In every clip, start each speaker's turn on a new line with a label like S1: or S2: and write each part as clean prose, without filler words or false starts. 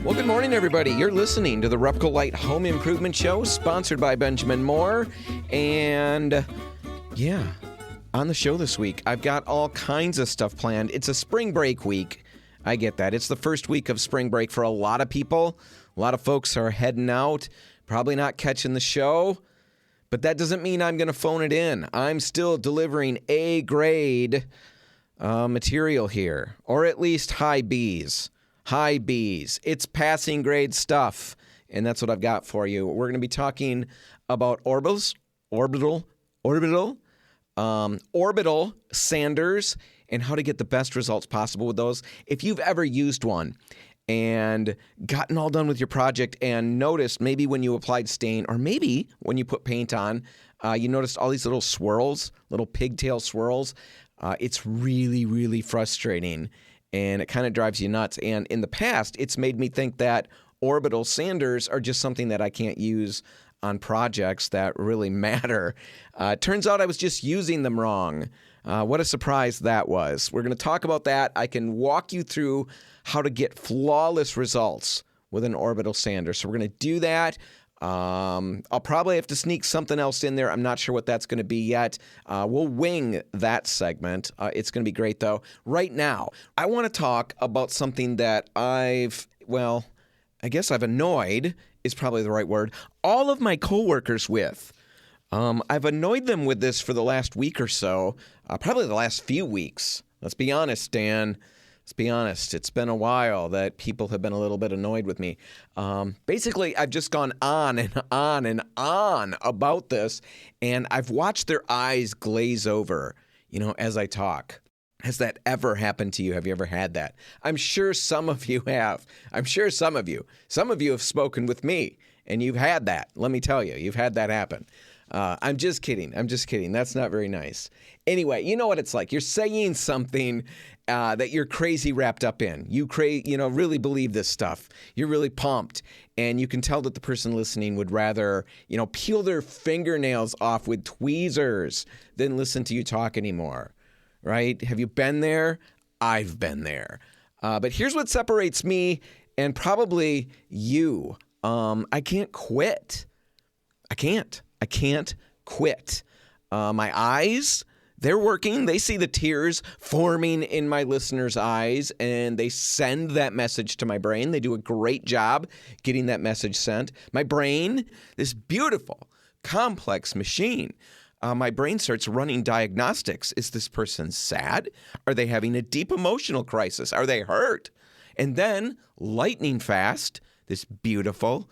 S1: Well, good morning, everybody. You're listening to the Repco Light Home Improvement Show, sponsored by Benjamin Moore. And, on the show this week, I've got all kinds of stuff planned. It's a spring break week. I get that. It's the first week of spring break for a lot of people. A lot of folks are heading out, probably not catching the show. But that doesn't mean I'm going to phone it in. I'm still delivering A-grade material here, or at least high Bs. High Bs. It's passing grade stuff, and that's what I've got for you. We're going to be talking about orbital sanders and how to get the best results possible with those. If you've ever used one and gotten all done with your project and noticed maybe when you applied stain or maybe when you put paint on, you noticed all these little swirls, little pigtail swirls, it's really, really frustrating. And it kind of drives you nuts. And in the past, it's made me think that orbital sanders are just something that I can't use on projects that really matter. Turns out I was just using them wrong. What a surprise that was. We're going to talk about that. I can walk you through how to get flawless results with an orbital sander. So we're going to do that. I'll probably have to sneak something else in there. I'm not sure what that's going to be yet. We'll wing that segment. It's going to be great, though. Right now, I want to talk about something that I guess I've annoyed is probably the right word, all of my coworkers with. I've annoyed them with this for the last week or so, probably the last few weeks. Let's be honest, Dan. Let's be honest. It's been a while that people have been a little bit annoyed with me. Basically, I've just gone on and on and on about this, and I've watched their eyes glaze over, as I talk. Has that ever happened to you? Have you ever had that? I'm sure some of you have. I'm sure some of you have spoken with me, and you've had that. Let me tell you, you've had that happen. I'm just kidding. That's not very nice. Anyway, you know what it's like. You're saying something that you're crazy wrapped up in. You really believe this stuff. You're really pumped. And you can tell that the person listening would rather, peel their fingernails off with tweezers than listen to you talk anymore. Right? Have you been there? I've been there. But here's what separates me and probably you. I can't quit. I can't quit. My eyes, they're working. They see the tears forming in my listeners' eyes, and they send that message to my brain. They do a great job getting that message sent. My brain, this beautiful, complex machine, my brain starts running diagnostics. Is this person sad? Are they having a deep emotional crisis? Are they hurt? And then, lightning fast, this beautiful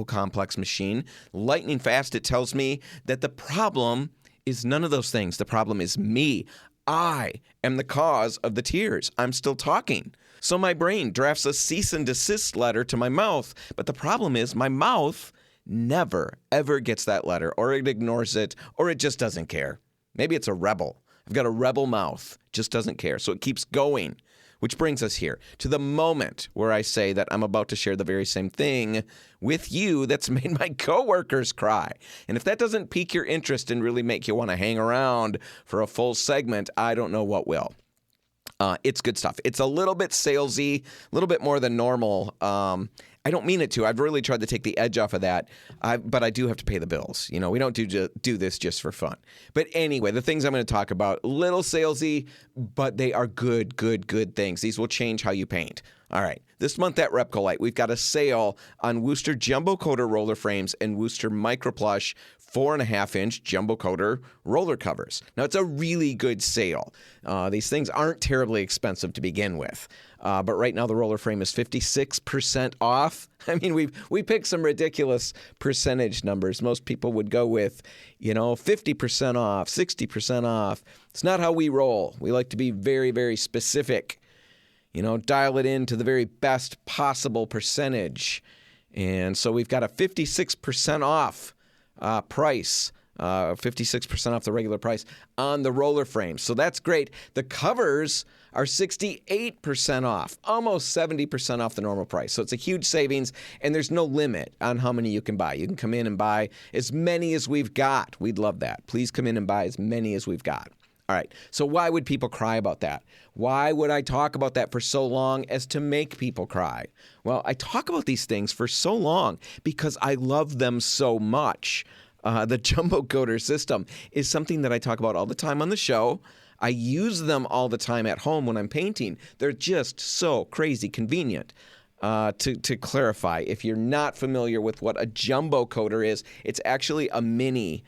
S1: complex machine, lightning fast, it tells me that the problem is none of those things. The problem is me. I am the cause of the tears. I'm still talking. So my brain drafts a cease and desist letter to my mouth. But the problem is my mouth never, ever gets that letter, or it ignores it, or it just doesn't care. Maybe it's a rebel. I've got a rebel mouth, just doesn't care. So it keeps going. Which brings us here to the moment where I say that I'm about to share the very same thing with you that's made my coworkers cry. And if that doesn't pique your interest and really make you want to hang around for a full segment, I don't know what will. It's good stuff. It's a little bit salesy, a little bit more than normal. I don't mean it to. I've really tried to take the edge off of that, but I do have to pay the bills. We don't do this just for fun. But anyway, the things I'm going to talk about, little salesy, but they are good things. These will change how you paint. All right. This month at Repco Light, we've got a sale on Wooster Jumbo Coater roller frames and Wooster Microplush 4.5-inch Jumbo Coater roller covers. Now, it's a really good sale. These things aren't terribly expensive to begin with. But right now, the roller frame is 56% off. I mean, we picked some ridiculous percentage numbers. Most people would go with, 50% off, 60% off. It's not how we roll. We like to be very, very specific. Dial it in to the very best possible percentage. And so we've got a 56% off price, 56% off the regular price on the roller frame. So that's great. The covers are 68% off, almost 70% off the normal price. So it's a huge savings, and there's no limit on how many you can buy. You can come in and buy as many as we've got. We'd love that. Please come in and buy as many as we've got. All right, so why would people cry about that? Why would I talk about that for so long as to make people cry? Well, I talk about these things for so long because I love them so much. The Jumbo Coter system is something that I talk about all the time on the show. I use them all the time at home when I'm painting. They're just so crazy convenient. To clarify, if you're not familiar with what a Jumbo Coter is, it's actually a mini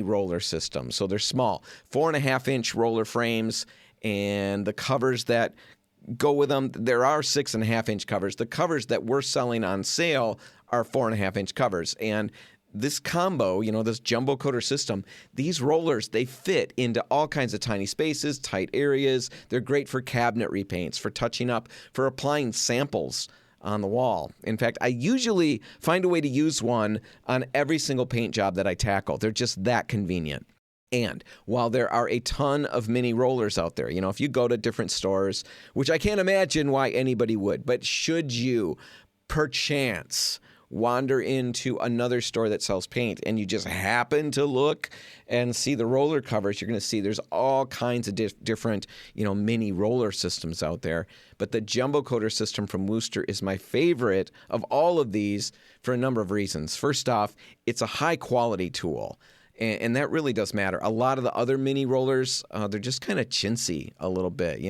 S1: roller system. So they're small, 4.5-inch roller frames, and the covers that go with them, there are 6.5-inch covers. The covers that we're selling on sale are 4.5-inch covers. And this combo, this Jumbo Coter system, these rollers, they fit into all kinds of tiny spaces, tight areas. They're great for cabinet repaints, for touching up, for applying samples on the wall. In fact, I usually find a way to use one on every single paint job that I tackle. They're just that convenient. And while there are a ton of mini rollers out there, if you go to different stores, which I can't imagine why anybody would, but should you perchance wander into another store that sells paint and you just happen to look and see the roller covers, you're going to see there's all kinds of different, mini roller systems out there. But the Jumbo Coter system from Wooster is my favorite of all of these for a number of reasons. First off, it's a high quality tool. And that really does matter. A lot of the other mini rollers, they're just kind of chintzy a little bit,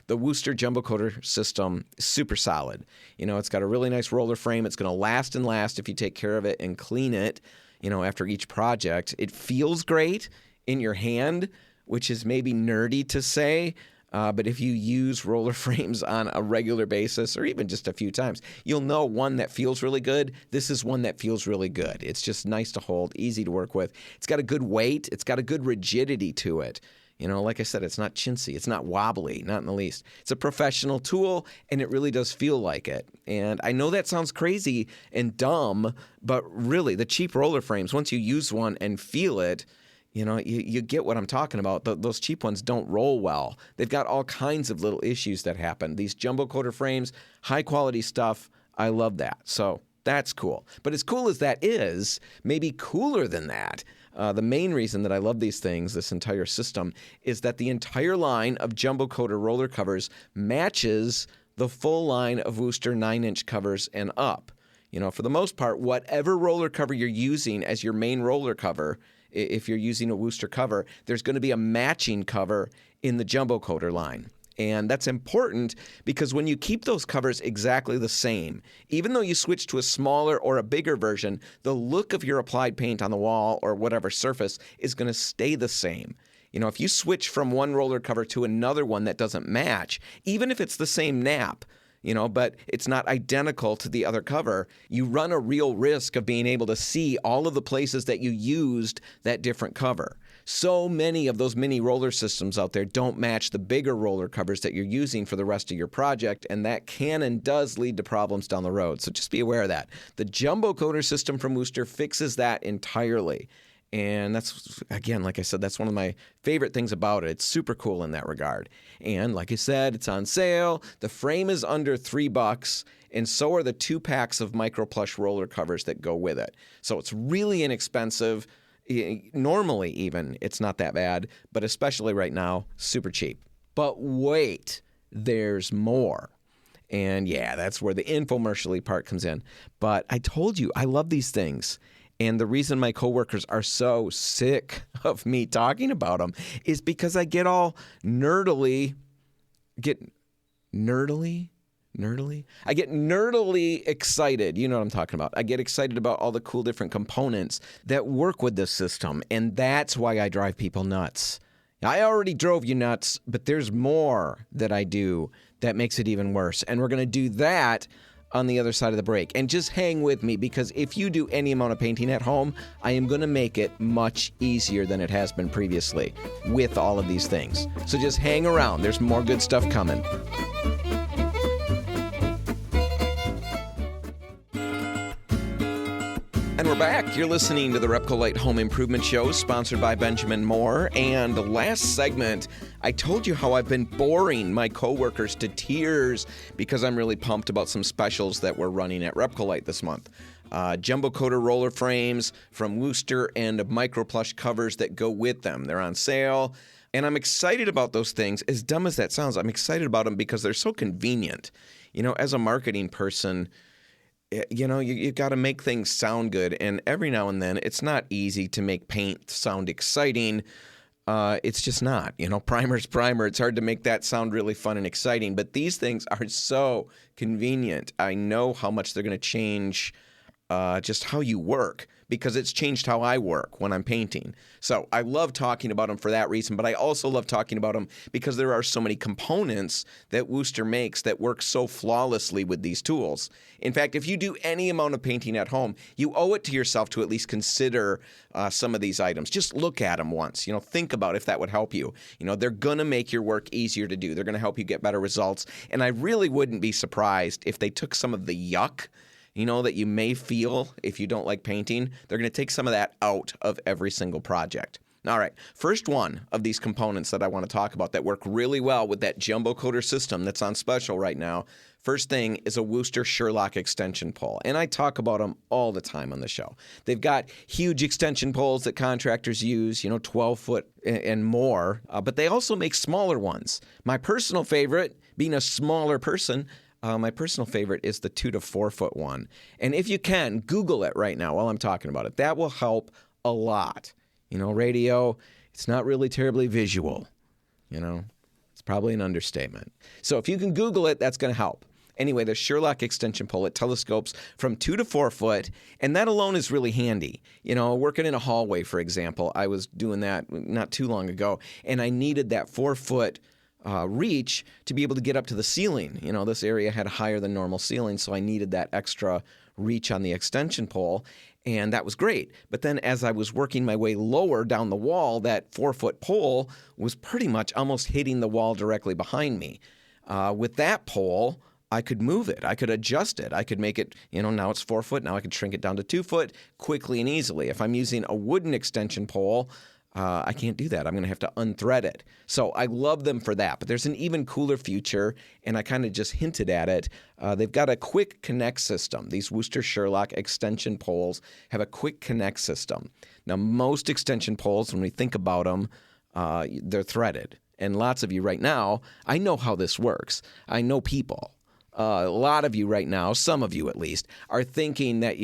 S1: The Wooster Jumbo Coter system is super solid. It's got a really nice roller frame. It's going to last and last if you take care of it and clean it, after each project. It feels great in your hand, which is maybe nerdy to say, but if you use roller frames on a regular basis or even just a few times, you'll know one that feels really good. This is one that feels really good. It's just nice to hold, easy to work with. It's got a good weight. It's got a good rigidity to it. Like I said, it's not chintzy. It's not wobbly, not in the least. It's a professional tool, and it really does feel like it. And I know that sounds crazy and dumb, but really, the cheap roller frames, once you use one and feel it, you get what I'm talking about. Those cheap ones don't roll well. They've got all kinds of little issues that happen. These Jumbo Coter frames, high quality stuff, I love that. So that's cool. But as cool as that is, maybe cooler than that, the main reason that I love these things, this entire system, is that the entire line of Jumbo Coter roller covers matches the full line of Wooster 9-inch covers and up. For the most part, whatever roller cover you're using as your main roller cover, if you're using a Wooster cover, there's going to be a matching cover in the Jumbo Coter line. And that's important because when you keep those covers exactly the same, even though you switch to a smaller or a bigger version, the look of your applied paint on the wall or whatever surface is going to stay the same. If you switch from one roller cover to another one that doesn't match, even if it's the same nap, but it's not identical to the other cover, you run a real risk of being able to see all of the places that you used that different cover. So many of those mini roller systems out there don't match the bigger roller covers that you're using for the rest of your project, and that can and does lead to problems down the road. So just be aware of that. The Jumbo Coter system from Wooster fixes that entirely. And that's, again, like I said, that's one of my favorite things about it. It's super cool in that regard. And like I said, it's on sale. The frame is under $3, and so are the 2 packs of micro plush roller covers that go with it. So it's really inexpensive. Normally even, it's not that bad, but especially right now, super cheap. But wait, there's more. And yeah, that's where the infomercial-y part comes in. But I told you, I love these things. And the reason my coworkers are so sick of me talking about them is because I get all nerdily excited. You know what I'm talking about. I get excited about all the cool different components that work with this system. And that's why I drive people nuts. I already drove you nuts, but there's more that I do that makes it even worse. And we're going to do that on the other side of the break. And just hang with me, because if you do any amount of painting at home, I am going to make it much easier than it has been previously with all of these things. So just hang around. There's more good stuff coming. And we're back. You're listening to the Repcolite Home Improvement Show, sponsored by Benjamin Moore. And the last segment, I told you how I've been boring my coworkers to tears because I'm really pumped about some specials that we're running at Repcolite this month. Jumbo Coter roller frames from Wooster and micro plush covers that go with them. They're on sale. And I'm excited about those things. As dumb as that sounds, I'm excited about them because they're so convenient. As a marketing person, you've got to make things sound good. And every now and then, it's not easy to make paint sound exciting. It's just not. Primer's primer. It's hard to make that sound really fun and exciting. But these things are so convenient. I know how much they're going to change just how you work, because it's changed how I work when I'm painting. So I love talking about them for that reason, but I also love talking about them because there are so many components that Wooster makes that work so flawlessly with these tools. In fact, if you do any amount of painting at home, you owe it to yourself to at least consider some of these items. Just look at them once. Think about if that would help you. They're going to make your work easier to do. They're going to help you get better results. And I really wouldn't be surprised if they took some of the yuck that you may feel if you don't like painting. They're going to take some of that out of every single project. All right, first one of these components that I want to talk about that work really well with that jumbo coater system that's on special right now. First thing is a Wooster Sherlock extension pole, and I talk about them all the time on the show. They've got huge extension poles that contractors use, 12 foot and more, but they also make smaller ones. My personal favorite, being a smaller person, my personal favorite is the 2 to 4 foot one. And if you can, Google it right now while I'm talking about it. That will help a lot. Radio, it's not really terribly visual. It's probably an understatement. So if you can Google it, that's going to help. Anyway, the Sherlock extension pole, it telescopes from 2 to 4 foot, and that alone is really handy. Working in a hallway, for example, I was doing that not too long ago, and I needed that 4 foot reach to be able to get up to the ceiling. This area had higher than normal ceiling, so I needed that extra reach on the extension pole, and that was great. But then as I was working my way lower down the wall, that 4 foot pole was pretty much almost hitting the wall directly behind me. With that pole, I could move it. I could adjust it. I could make it, now it's 4 foot. Now I could shrink it down to 2 foot quickly and easily. If I'm using a wooden extension pole, I can't do that. I'm going to have to unthread it. So I love them for that. But there's an even cooler feature, and I kind of just hinted at it. They've got a quick connect system. These Wooster Sherlock extension poles have a quick connect system. Now, most extension poles, when we think about them, they're threaded. And lots of you right now, I know how this works. I know people. A lot of you right now, some of you at least, are thinking that,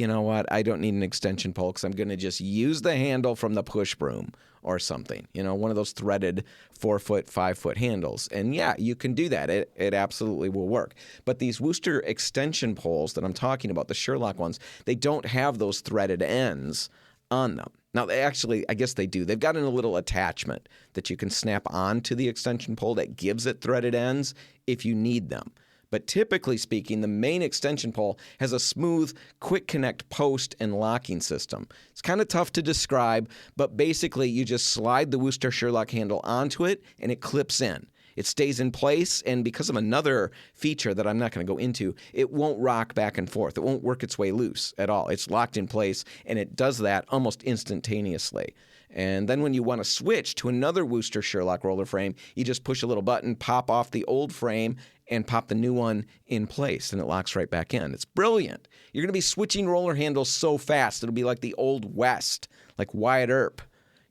S1: I don't need an extension pole because I'm going to just use the handle from the push broom or something, one of those threaded 4 foot, 5 foot handles. And yeah, you can do that. It absolutely will work. But these Wooster extension poles that I'm talking about, the Sherlock ones, they don't have those threaded ends on them. Now, I guess they do. They've got a little attachment that you can snap onto the extension pole that gives it threaded ends if you need them. But typically speaking, the main extension pole has a smooth, quick connect post and locking system. It's kind of tough to describe, but basically you just slide the Wooster Sherlock handle onto it and it clips in. It stays in place, and because of another feature that I'm not going to go into, it won't rock back and forth. It won't work its way loose at all. It's locked in place, and it does that almost instantaneously. And then when you want to switch to another Wooster Sherlock roller frame, you just push a little button, pop off the old frame, and pop the new one in place, and it locks right back in. It's brilliant. You're going to be switching roller handles so fast, it'll be like the Old West, like Wyatt Earp.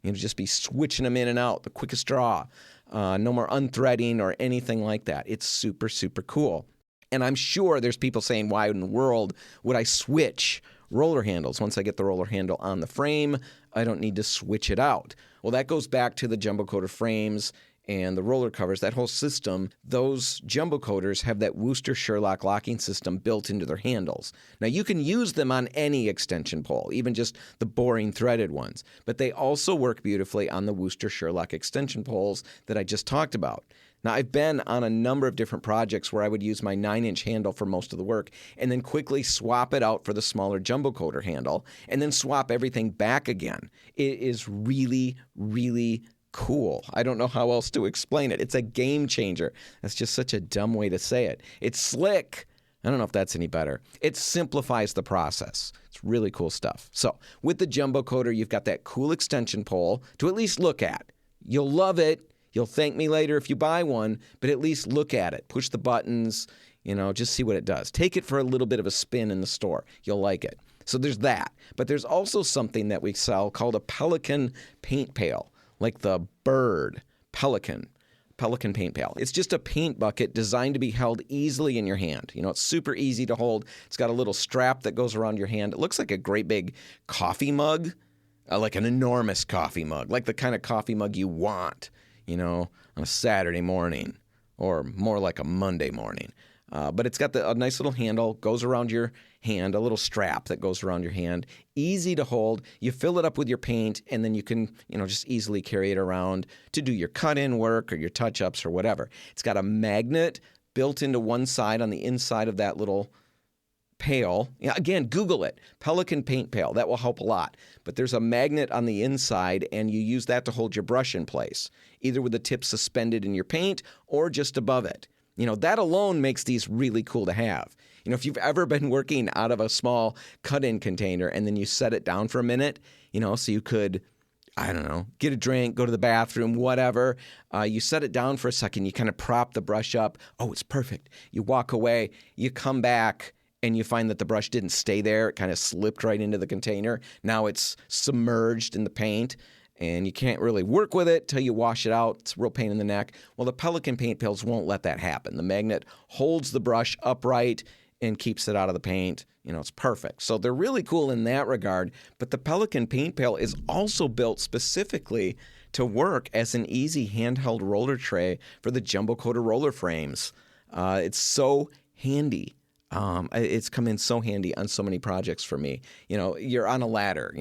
S1: You'll just be switching them in and out, the quickest draw. No more unthreading or anything like that. It's super, super cool. And I'm sure there's people saying, why in the world would I switch roller handles? Once I get the roller handle on the frame, I don't need to switch it out. Well, that goes back to the jumbo coater frames and the roller covers, that whole system. Those jumbo coaters have that Wooster Sherlock locking system built into their handles. Now, you can use them on any extension pole, even just the boring threaded ones, but they also work beautifully on the Wooster Sherlock extension poles that I just talked about. Now, I've been on a number of different projects where I would use my 9-inch handle for most of the work and then quickly swap it out for the smaller jumbo coater handle and then swap everything back again. It is really, really cool. I don't know how else to explain it. It's a game changer. That's just such a dumb way to say it. It's slick. I don't know if that's any better. It simplifies the process. It's really cool stuff. So with the jumbo coater, you've got that cool extension pole to at least look at. You'll love it. You'll thank me later if you buy one, but at least look at it. Push the buttons, just see what it does. Take it for a little bit of a spin in the store. You'll like it. So there's that. But there's also something that we sell called a Pelican paint pail, like the bird Pelican paint pail. It's just a paint bucket designed to be held easily in your hand. It's super easy to hold. It's got a little strap that goes around your hand. It looks like a great big coffee mug, like an enormous coffee mug, like the kind of coffee mug you want, on a Saturday morning or more like a Monday morning. But it's got a nice little handle, goes around your hand, a little strap that goes around your hand. Easy to hold. You fill it up with your paint, and then you can, just easily carry it around to do your cut-in work or your touch-ups or whatever. It's got a magnet built into one side on the inside of that little pail. Yeah, again, Google it. Pelican paint pail. That will help a lot. But there's a magnet on the inside, and you use that to hold your brush in place, either with the tip suspended in your paint or just above it. That alone makes these really cool to have. If you've ever been working out of a small cut-in container and then you set it down for a minute, so you could, get a drink, go to the bathroom, whatever. You set it down for a second, you kind of prop the brush up. Oh, it's perfect. You walk away, you come back, and you find that the brush didn't stay there. It kind of slipped right into the container. Now it's submerged in the paint, and you can't really work with it till you wash it out. It's a real pain in the neck. Well, the Pelican paint pails won't let that happen. The magnet holds the brush upright and keeps it out of the paint. It's perfect. So they're really cool in that regard. But the Pelican paint pail is also built specifically to work as an easy handheld roller tray for the Jumbo Coater roller frames. It's so handy. It's come in so handy on so many projects for me. You're on a ladder.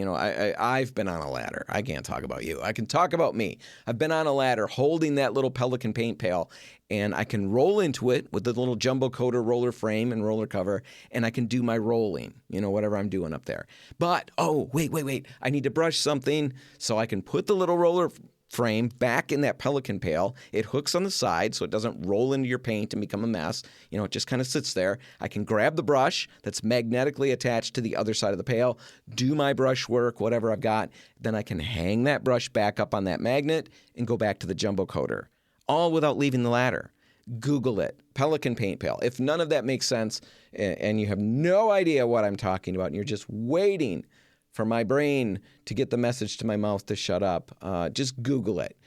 S1: I've been on a ladder. I can't talk about you. I can talk about me. I've been on a ladder holding that little Pelican paint pail, and I can roll into it with the little Jumbo Coater roller frame and roller cover, and I can do my rolling, whatever I'm doing up there. But, wait. I need to brush something, so I can put the little roller frame back in that Pelican pail. It hooks on the side so it doesn't roll into your paint and become a mess. It just kind of sits there. I can grab the brush that's magnetically attached to the other side of the pail, do my brush work, whatever I've got. Then I can hang that brush back up on that magnet and go back to the Jumbo Coater, all without leaving the ladder. Google it. Pelican paint pail. If none of that makes sense and you have no idea what I'm talking about and you're just waiting for my brain to get the message to my mouth to shut up, just Google it.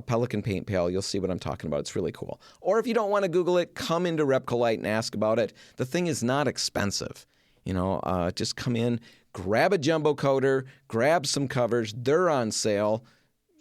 S1: Pelican paint pail, you'll see what I'm talking about. It's really cool. Or if you don't want to Google it, come into Repcolite and ask about it. The thing is not expensive. Just come in, grab a Jumbo Coater, grab some covers. They're on sale.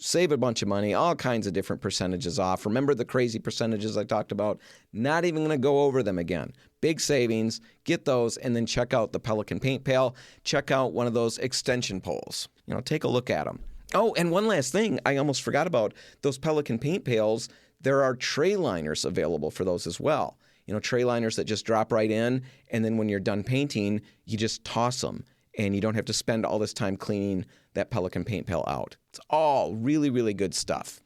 S1: Save a bunch of money, all kinds of different percentages off. Remember the crazy percentages I talked about? Not even going to go over them again. Big savings. Get those, and then check out the Pelican paint pail. Check out one of those extension poles. Take a look at them. Oh, and one last thing I almost forgot about. Those Pelican paint pails, there are tray liners available for those as well. Tray liners that just drop right in, and then when you're done painting, you just toss them, and you don't have to spend all this time cleaning that Pelican paint pail out. It's all really, really good stuff.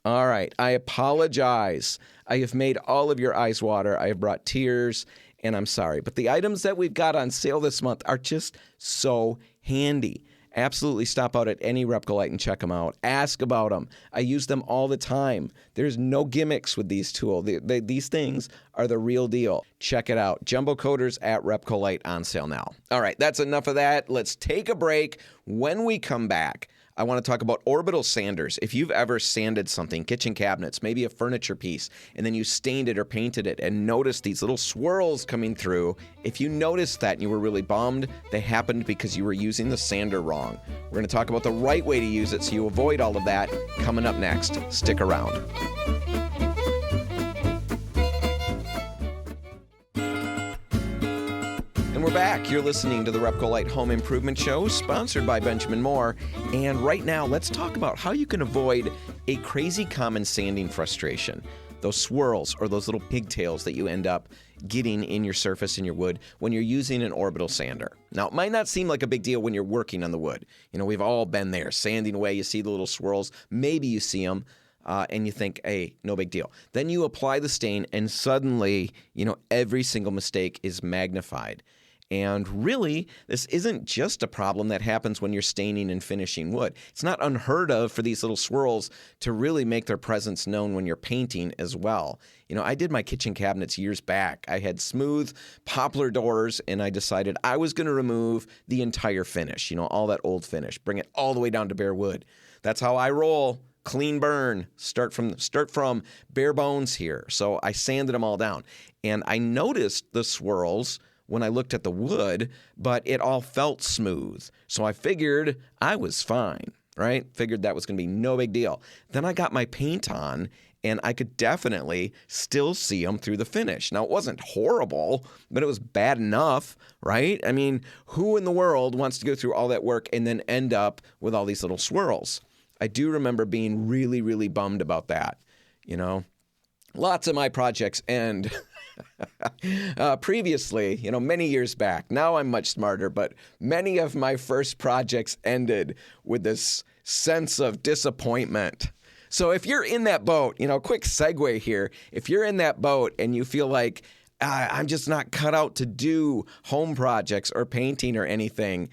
S1: All right, I apologize. I have made all of your eyes water. I have brought tears, and I'm sorry. But the items that we've got on sale this month are just so handy. Absolutely stop out at any Repcolite and check them out. Ask about them. I use them all the time. There's no gimmicks with these tools. These things are the real deal. Check it out. Jumbo Coaters at Repcolite on sale now. All right, that's enough of that. Let's take a break. When we come back, I want to talk about Orbital sanders. If you've ever sanded something, kitchen cabinets, maybe a furniture piece, and then you stained it or painted it and noticed these little swirls coming through, if you noticed that and you were really bummed, they happened because you were using the sander wrong. We're going to talk about the right way to use it so you avoid all of that coming up next. Stick around. And we're back. You're listening to the Repcolite Home Improvement Show, sponsored by Benjamin Moore. And right now, let's talk about how you can avoid a crazy common sanding frustration. Those swirls or those little pigtails that you end up getting in your surface in your wood when you're using an Orbital sander. Now, it might not seem like a big deal when you're working on the wood. We've all been there, sanding away. You see the little swirls. Maybe you see them. And you think, hey, no big deal. Then you apply the stain, and suddenly, every single mistake is magnified. And really, this isn't just a problem that happens when you're staining and finishing wood. It's not unheard of for these little swirls to really make their presence known when you're painting as well. I did my kitchen cabinets years back. I had smooth poplar doors, and I decided I was going to remove the entire finish, all that old finish, bring it all the way down to bare wood. That's how I roll. clean burn. Start from bare bones here. So I sanded them all down. And I noticed the swirls when I looked at the wood, but it all felt smooth. So I figured I was fine, right? Figured that was going to be no big deal. Then I got my paint on, and I could definitely still see them through the finish. Now, it wasn't horrible, but it was bad enough, right? I mean, who in the world wants to go through all that work and then end up with all these little swirls? I do remember being really, really bummed about that, Lots of my projects end previously, many years back. Now I'm much smarter, but many of my first projects ended with this sense of disappointment. So if you're in that boat, quick segue here. If you're in that boat and you feel like I'm just not cut out to do home projects or painting or anything,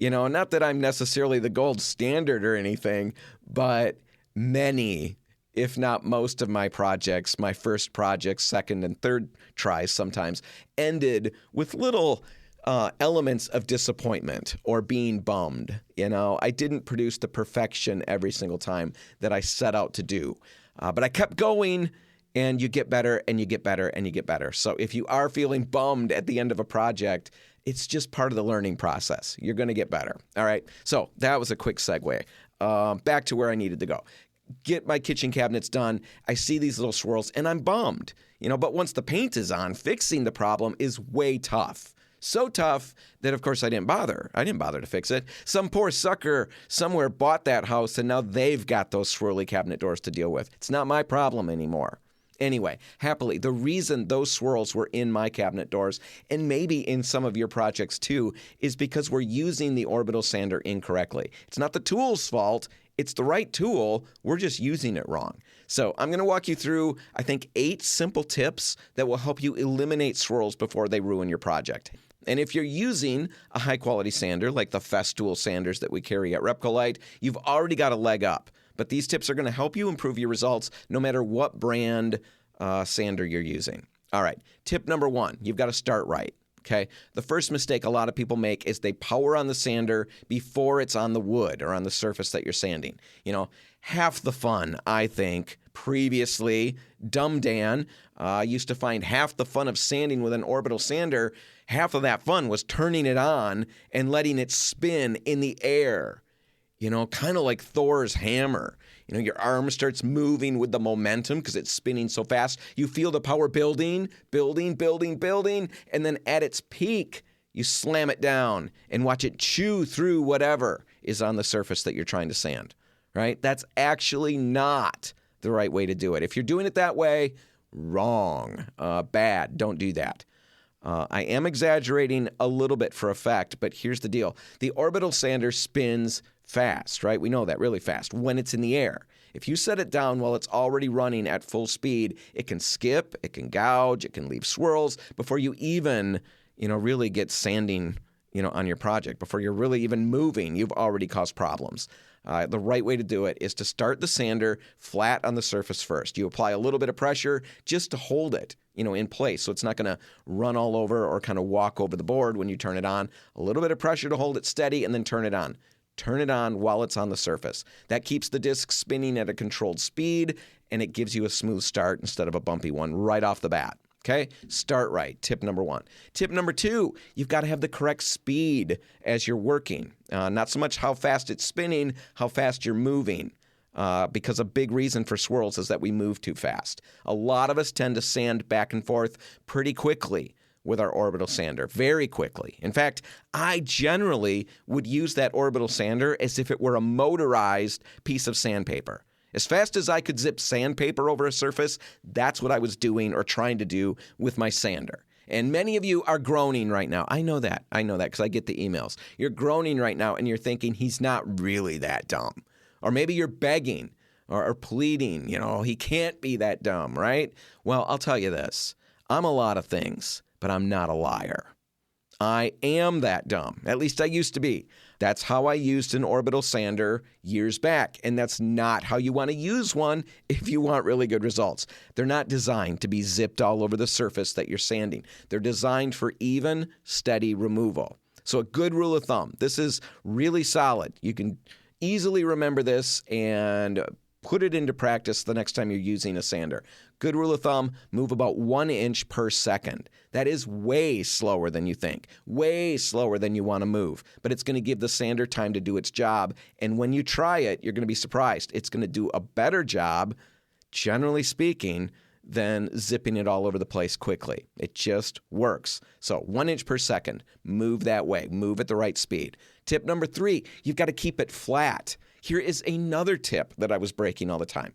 S1: not that I'm necessarily the gold standard or anything, but many, if not most of my projects, my first projects, second and third tries sometimes, ended with little elements of disappointment or being bummed. I didn't produce the perfection every single time that I set out to do. But I kept going, and you get better and you get better and you get better. So if you are feeling bummed at the end of a project, it's just part of the learning process. You're going to get better. All right. So that was a quick segue. Back to where I needed to go. Get my kitchen cabinets done. I see these little swirls and I'm bummed, but once the paint is on, fixing the problem is way tough. So tough that, of course, I didn't bother. I didn't bother to fix it. Some poor sucker somewhere bought that house and now they've got those swirly cabinet doors to deal with. It's not my problem anymore. Anyway, happily, the reason those swirls were in my cabinet doors, and maybe in some of your projects too, is because we're using the orbital sander incorrectly. It's not the tool's fault. It's the right tool. We're just using it wrong. So I'm going to walk you through, I think, 8 simple tips that will help you eliminate swirls before they ruin your project. And if you're using a high-quality sander like the Festool sanders that we carry at Repcolite, you've already got a leg up. But these tips are going to help you improve your results no matter what brand sander you're using. All right, tip number 1, you've got to start right. Okay. The first mistake a lot of people make is they power on the sander before it's on the wood or on the surface that you're sanding. Half the fun, I think, previously, Dumb Dan used to find half the fun of sanding with an orbital sander, half of that fun was turning it on and letting it spin in the air. Kind of like Thor's hammer. Your arm starts moving with the momentum because it's spinning so fast. You feel the power building, and then at its peak, you slam it down and watch it chew through whatever is on the surface that you're trying to sand, right? That's actually not the right way to do it. If you're doing it that way, wrong, bad, don't do that. I am exaggerating a little bit for effect, but here's the deal. The orbital sander spins fast, right? We know that, really fast, when it's in the air. If you set it down while it's already running at full speed, it can skip, it can gouge, it can leave swirls before you even, really get sanding, on your project. Before you're really even moving, you've already caused problems. The right way to do it is to start the sander flat on the surface first. You apply a little bit of pressure just to hold it, in place so it's not going to run all over or kind of walk over the board when you turn it on. A little bit of pressure to hold it steady and then turn it on. Turn it on while it's on the surface. That keeps the disc spinning at a controlled speed, and it gives you a smooth start instead of a bumpy one right off the bat. Okay? Start right. Tip number 1. Tip number 2, you've got to have the correct speed as you're working. Not so much how fast it's spinning, how fast you're moving. Because a big reason for swirls is that we move too fast. A lot of us tend to sand back and forth pretty quickly with our orbital sander, very quickly. In fact, I generally would use that orbital sander as if it were a motorized piece of sandpaper. As fast as I could zip sandpaper over a surface, that's what I was doing or trying to do with my sander. And many of you are groaning right now. I know that because I get the emails. You're groaning right now and you're thinking he's not really that dumb. Or maybe you're begging or pleading, he can't be that dumb, right? Well, I'll tell you this. I'm a lot of things, but I'm not a liar. I am that dumb. At least I used to be. That's how I used an orbital sander years back. And that's not how you want to use one if you want really good results. They're not designed to be zipped all over the surface that you're sanding. They're designed for even, steady removal. So a good rule of thumb. This is really solid. You can easily remember this and Put it into practice the next time you're using a sander. Good rule of thumb, move about 1 inch per second. That is way slower than you think, way slower than you want to move. But it's going to give the sander time to do its job. And when you try it, you're going to be surprised. It's going to do a better job, generally speaking, than zipping it all over the place quickly. It just works. So 1 inch per second, move that way, move at the right speed. Tip number 3, you've got to keep it flat. Here is another tip that I was breaking all the time.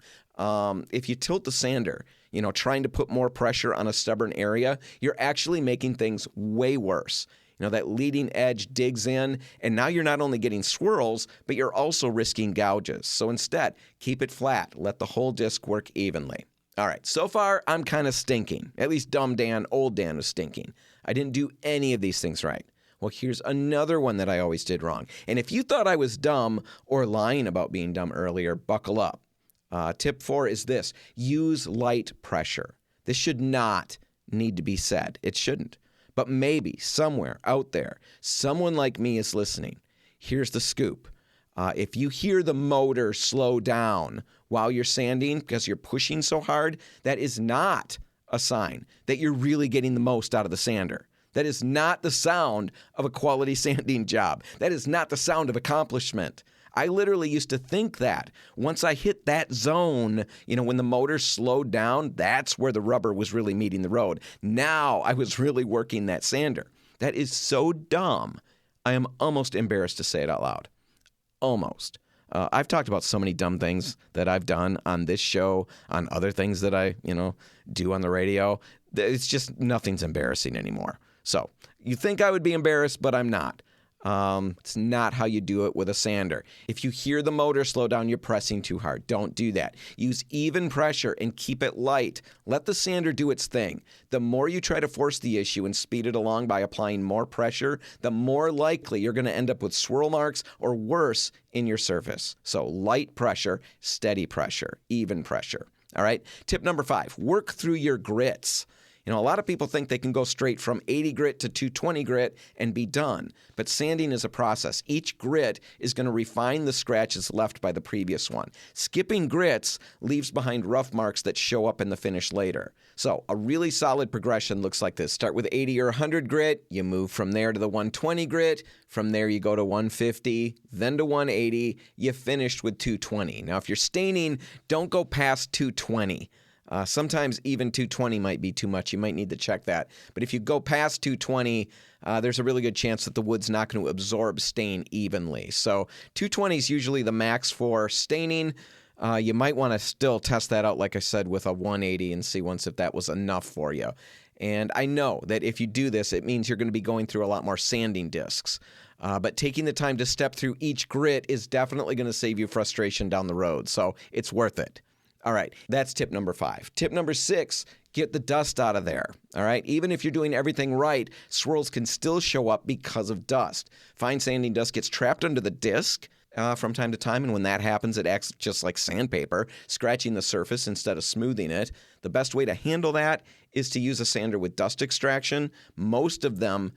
S1: If you tilt the sander, trying to put more pressure on a stubborn area, you're actually making things way worse. That leading edge digs in, and now you're not only getting swirls, but you're also risking gouges. So instead, keep it flat. Let the whole disc work evenly. All right, so far, I'm kind of stinking. At least dumb Dan, old Dan was stinking. I didn't do any of these things right. Well, here's another one that I always did wrong. And if you thought I was dumb or lying about being dumb earlier, buckle up. Tip 4 is this: use light pressure. This should not need to be said. It shouldn't. But maybe somewhere out there, someone like me is listening. Here's the scoop. If you hear the motor slow down while you're sanding because you're pushing so hard, that is not a sign that you're really getting the most out of the sander. That is not the sound of a quality sanding job. That is not the sound of accomplishment. I literally used to think that. Once I hit that zone, when the motor slowed down, that's where the rubber was really meeting the road. Now I was really working that sander. That is so dumb. I am almost embarrassed to say it out loud. Almost. I've talked about so many dumb things that I've done on this show, on other things that I, do on the radio. It's just nothing's embarrassing anymore. So you think I would be embarrassed, but I'm not. It's not how you do it with a sander. If you hear the motor slow down, you're pressing too hard. Don't do that. Use even pressure and keep it light. Let the sander do its thing. The more you try to force the issue and speed it along by applying more pressure, the more likely you're going to end up with swirl marks or worse in your surface. So light pressure, steady pressure, even pressure. All right. Tip number 5, work through your grits. A lot of people think they can go straight from 80 grit to 220 grit and be done. But sanding is a process. Each grit is going to refine the scratches left by the previous one. Skipping grits leaves behind rough marks that show up in the finish later. So a really solid progression looks like this. Start with 80 or 100 grit. You move from there to the 120 grit. From there, you go to 150, then to 180. You finished with 220. Now, if you're staining, don't go past 220. Sometimes even 220 might be too much. You might need to check that. But if you go past 220, there's a really good chance that the wood's not going to absorb stain evenly. So 220 is usually the max for staining. You might want to still test that out, like I said, with a 180 and see once if that was enough for you. And I know that if you do this, it means you're going to be going through a lot more sanding discs. But taking the time to step through each grit is definitely going to save you frustration down the road. So it's worth it. All right, that's tip number 5. Tip number 6, get the dust out of there. All right, even if you're doing everything right, swirls can still show up because of dust. Fine sanding dust gets trapped under the disc from time to time, and when that happens, it acts just like sandpaper, scratching the surface instead of smoothing it. The best way to handle that is to use a sander with dust extraction. Most of them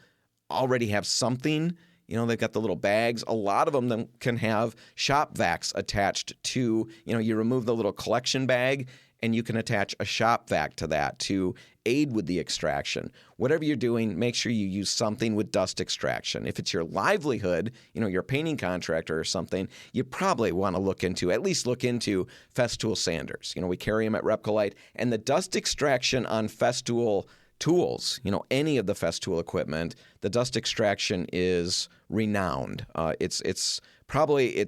S1: already have something. They've got the little bags. A lot of them can have shop vacs attached to, you remove the little collection bag and you can attach a shop vac to that to aid with the extraction. Whatever you're doing, make sure you use something with dust extraction. If it's your livelihood, you're a painting contractor or something, you probably want to at least look into Festool sanders. We carry them at Repcolite, and the dust extraction on Festool tools, any of the Festool equipment, the dust extraction is renowned. It's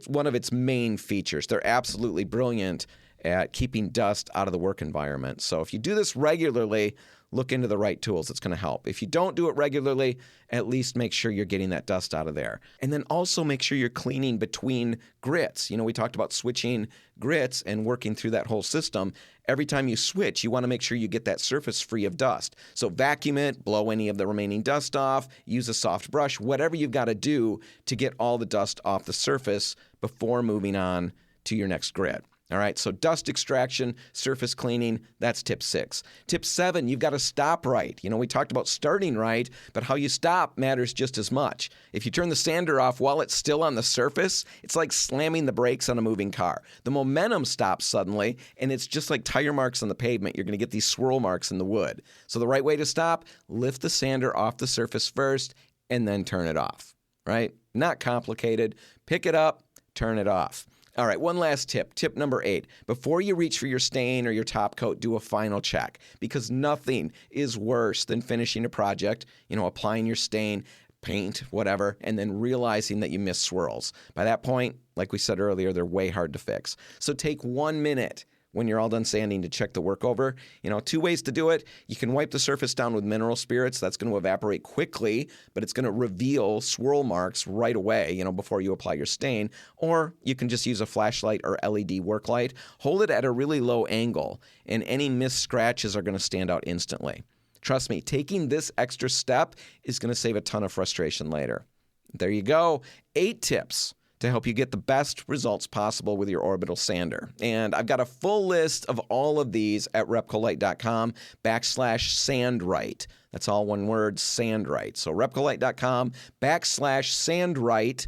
S1: one of its main features. They're absolutely brilliant at keeping dust out of the work environment. So if you do this regularly, look into the right tools. It's going to help. If you don't do it regularly, at least make sure you're getting that dust out of there. And then also make sure you're cleaning between grits. We talked about switching grits and working through that whole system. Every time you switch, you want to make sure you get that surface free of dust. So vacuum it, blow any of the remaining dust off, use a soft brush, whatever you've got to do to get all the dust off the surface before moving on to your next grit. All right, so dust extraction, surface cleaning, that's tip 6. Tip 7, you've got to stop right. We talked about starting right, but how you stop matters just as much. If you turn the sander off while it's still on the surface, it's like slamming the brakes on a moving car. The momentum stops suddenly, and it's just like tire marks on the pavement. You're going to get these swirl marks in the wood. So the right way to stop, lift the sander off the surface first, and then turn it off, right? Not complicated. Pick it up, turn it off. All right, one last tip. Tip number 8. Before you reach for your stain or your top coat, do a final check, because nothing is worse than finishing a project, applying your stain, paint, whatever, and then realizing that you missed swirls. By that point, like we said earlier, they're way hard to fix. So take 1 minute when you're all done sanding to check the work over. 2 ways to do it. You can wipe the surface down with mineral spirits. That's going to evaporate quickly, but it's going to reveal swirl marks right away, before you apply your stain. Or you can just use a flashlight or LED work light. Hold it at a really low angle, and any missed scratches are going to stand out instantly. Trust me, taking this extra step is going to save a ton of frustration later. There you go. 8 tips to help you get the best results possible with your Orbital sander. And I've got a full list of all of these at repcolite.com/sandright. That's all one word, sandright. So repcolite.com/sandright,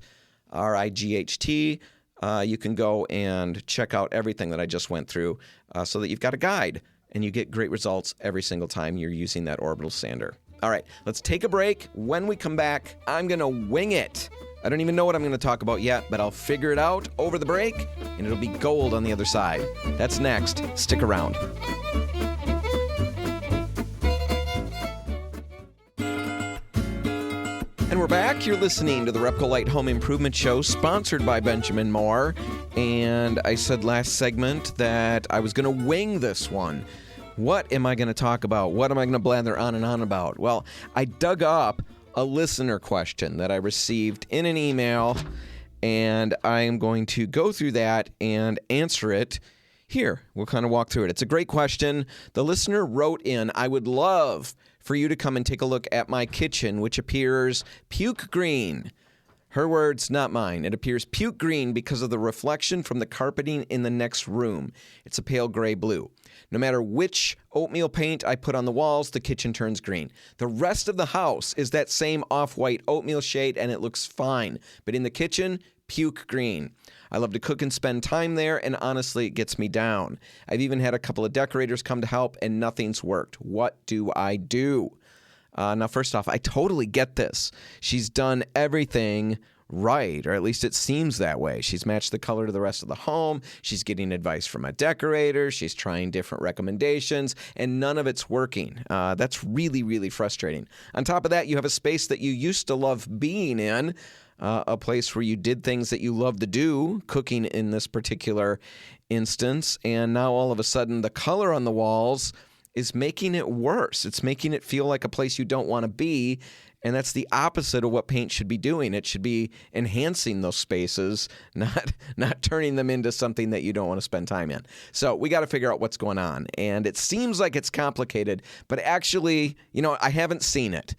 S1: RIGHT. You can go and check out everything that I just went through so that you've got a guide and you get great results every single time you're using that Orbital sander. All right, let's take a break. When we come back, I'm going to wing it. I don't even know what I'm going to talk about yet, but I'll figure it out over the break, and it'll be gold on the other side. That's next. Stick around. And we're back. You're listening to the Repcolite Home Improvement Show, sponsored by Benjamin Moore. And I said last segment that I was going to wing this one. What am I going to talk about? What am I going to blather on and on about? Well, I dug up a listener question that I received in an email, and I am going to go through that and answer it here. We'll kind of walk through it. It's a great question. The listener wrote in, I would love for you to come and take a look at my kitchen, which appears puke green. Her words, not mine. It appears puke green because of the reflection from the carpeting in the next room. It's a pale gray blue. No matter which oatmeal paint I put on the walls, the kitchen turns green. The rest of the house is that same off-white oatmeal shade, and it looks fine. But in the kitchen, puke green. I love to cook and spend time there, and honestly, it gets me down. I've even had a couple of decorators come to help, and nothing's worked. What do I do? Now, first off, I totally get this. She's done everything right, or at least it seems that way. She's matched the color to the rest of the home. She's getting advice from a decorator. She's trying different recommendations, and none of it's working. That's really, really frustrating. On top of that, you have a space that you used to love being in, a place where you did things that you love to do, cooking in this particular instance, and now all of a sudden the color on the walls is making it worse. It's making it feel like a place you don't want to be. And that's the opposite of what paint should be doing. It should be enhancing those spaces, not turning them into something that you don't want to spend time in. So we got to figure out what's going on. And it seems like it's complicated, but actually, I haven't seen it.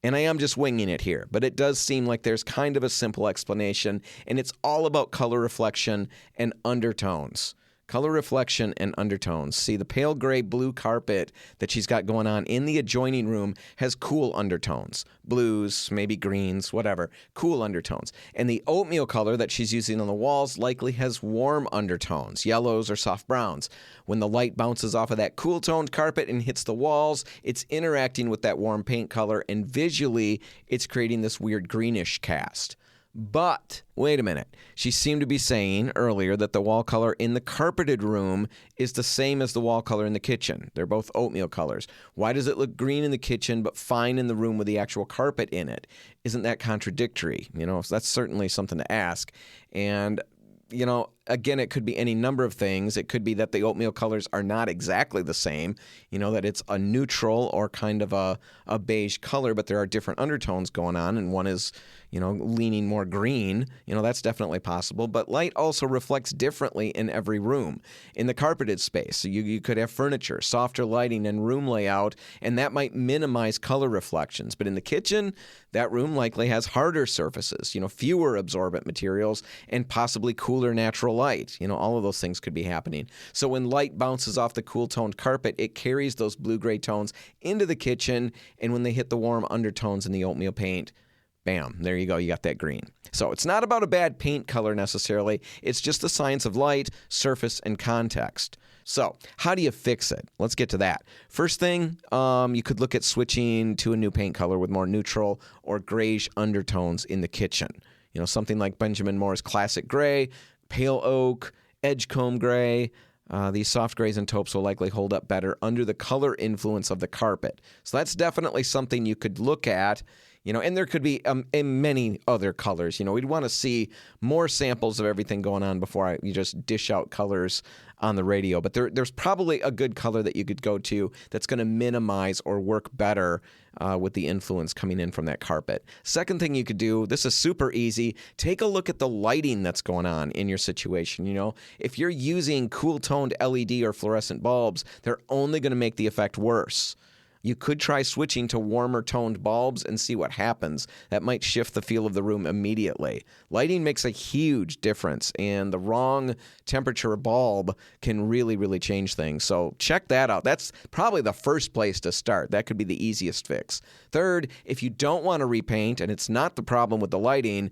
S1: And I am just winging it here. But it does seem like there's kind of a simple explanation. And it's all about color reflection and undertones. Color reflection and undertones. See, the pale gray blue carpet that she's got going on in the adjoining room has cool undertones. Blues, maybe greens, whatever. Cool undertones. And the oatmeal color that she's using on the walls likely has warm undertones, yellows or soft browns. When the light bounces off of that cool-toned carpet and hits the walls, it's interacting with that warm paint color, and visually, it's creating this weird greenish cast. But, wait a minute, she seemed to be saying earlier that the wall color in the carpeted room is the same as the wall color in the kitchen. They're both oatmeal colors. Why does it look green in the kitchen but fine in the room with the actual carpet in it? Isn't that contradictory? So that's certainly something to ask. And, again, it could be any number of things. It could be that the oatmeal colors are not exactly the same, that it's a neutral or kind of a beige color, but there are different undertones going on, and one is, leaning more green. That's definitely possible. But light also reflects differently in every room. In the carpeted space, so you could have furniture, softer lighting, and room layout, and that might minimize color reflections. But in the kitchen, that room likely has harder surfaces, fewer absorbent materials, and possibly cooler natural light. All of those things could be happening. So when light bounces off the cool toned carpet, it carries those blue-gray tones into the kitchen, and when they hit the warm undertones in the oatmeal paint, bam, there you go, you got that green. So it's not about a bad paint color necessarily. It's just the science of light, surface, and context. So how do you fix it? Let's get to that. First thing, you could look at switching to a new paint color with more neutral or grayish undertones in the kitchen. Something like Benjamin Moore's Classic Gray, Pale Oak, Edgecombe Gray. These soft grays and taupes will likely hold up better under the color influence of the carpet. So that's definitely something you could look at. And there could be many other colors. We'd want to see more samples of everything going on before you just dish out colors on the radio. But there's probably a good color that you could go to that's going to minimize or work better with the influence coming in from that carpet. Second thing you could do, this is super easy, take a look at the lighting that's going on in your situation. If you're using cool-toned LED or fluorescent bulbs, they're only going to make the effect worse. You could try switching to warmer toned bulbs and see what happens. That might shift the feel of the room immediately. Lighting makes a huge difference, and the wrong temperature bulb can really, really change things. So check that out. That's probably the first place to start. That could be the easiest fix. Third, if you don't want to repaint, and it's not the problem with the lighting,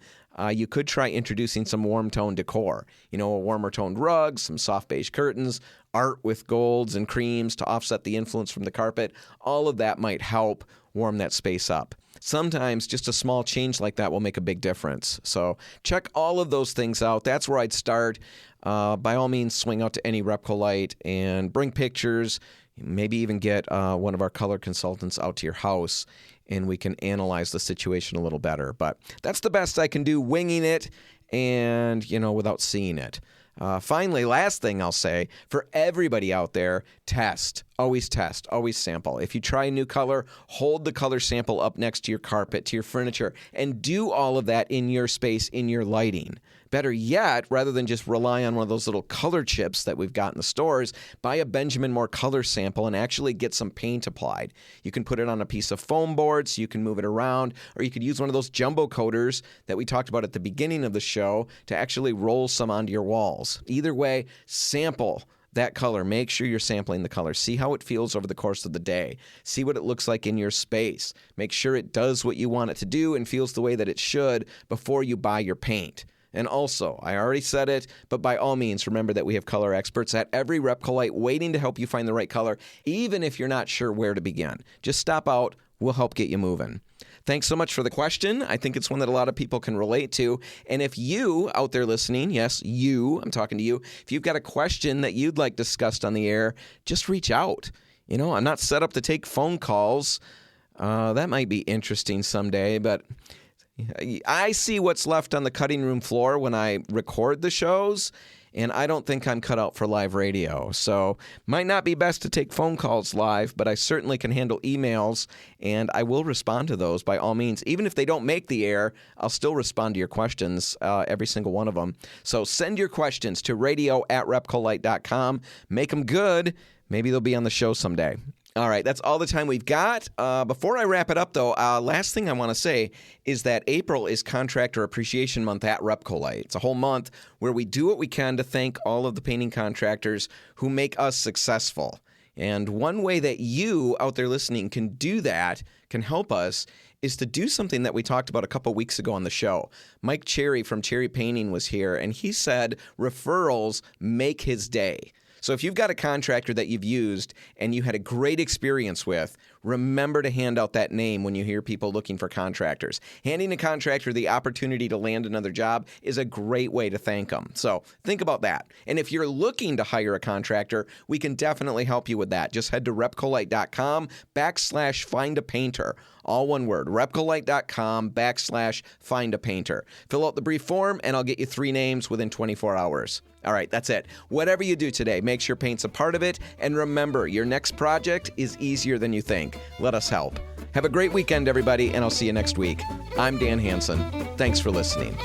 S1: you could try introducing some warm tone decor. A warmer toned rug, some soft beige curtains, art with golds and creams to offset the influence from the carpet. All of that might help warm that space up. Sometimes just a small change like that will make a big difference. So check all of those things out. That's where I'd start. By all means, swing out to any Repcolite and bring pictures. Maybe even get one of our color consultants out to your house, and we can analyze the situation a little better. But that's the best I can do, winging it and, without seeing it. Finally, last thing I'll say, for everybody out there, test, always sample. If you try a new color, hold the color sample up next to your carpet, to your furniture, and do all of that in your space, in your lighting. Better yet, rather than just rely on one of those little color chips that we've got in the stores, buy a Benjamin Moore color sample and actually get some paint applied. You can put it on a piece of foam board so you can move it around, or you could use one of those jumbo coaters that we talked about at the beginning of the show to actually roll some onto your walls. Either way, sample that color. Make sure you're sampling the color. See how it feels over the course of the day. See what it looks like in your space. Make sure it does what you want it to do and feels the way that it should before you buy your paint. And also, I already said it, but by all means, remember that we have color experts at every Repcolite waiting to help you find the right color, even if you're not sure where to begin. Just stop out. We'll help get you moving. Thanks so much for the question. I think it's one that a lot of people can relate to. And if you out there listening, yes, you, I'm talking to you, if you've got a question that you'd like discussed on the air, just reach out. I'm not set up to take phone calls. That might be interesting someday, but I see what's left on the cutting room floor when I record the shows, and I don't think I'm cut out for live radio. So might not be best to take phone calls live, but I certainly can handle emails, and I will respond to those by all means. Even if they don't make the air, I'll still respond to your questions, every single one of them. So send your questions to radio@repcolite.com. Make them good. Maybe they'll be on the show someday. All right, that's all the time we've got. Before I wrap it up, though, last thing I want to say is that April is Contractor Appreciation Month at Repcolite. It's a whole month where we do what we can to thank all of the painting contractors who make us successful. And one way that you out there listening can do that, can help us, is to do something that we talked about a couple weeks ago on the show. Mike Cherry from Cherry Painting was here, and he said referrals make his day. So if you've got a contractor that you've used and you had a great experience with, remember to hand out that name when you hear people looking for contractors. Handing a contractor the opportunity to land another job is a great way to thank them. So think about that. And if you're looking to hire a contractor, we can definitely help you with that. Just head to repcolite.com/findapainter. All one word, repcolite.com/findapainter. Fill out the brief form and I'll get you 3 names within 24 hours. All right, that's it. Whatever you do today, make sure paint's a part of it. And remember, your next project is easier than you think. Let us help. Have a great weekend, everybody, and I'll see you next week. I'm Dan Hansen. Thanks for listening.